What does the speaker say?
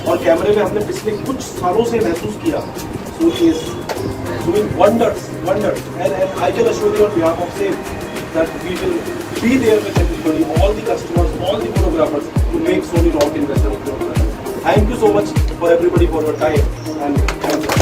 और कैमरे में हमने पिछले कुछ सालों से महसूस किया Sony is doing wonders, and I can assure you on behalf of SAFE that we will be there with everybody, all the customers, all the photographers to make Sony rock in Western Australia. Thank you so much for everybody for your time and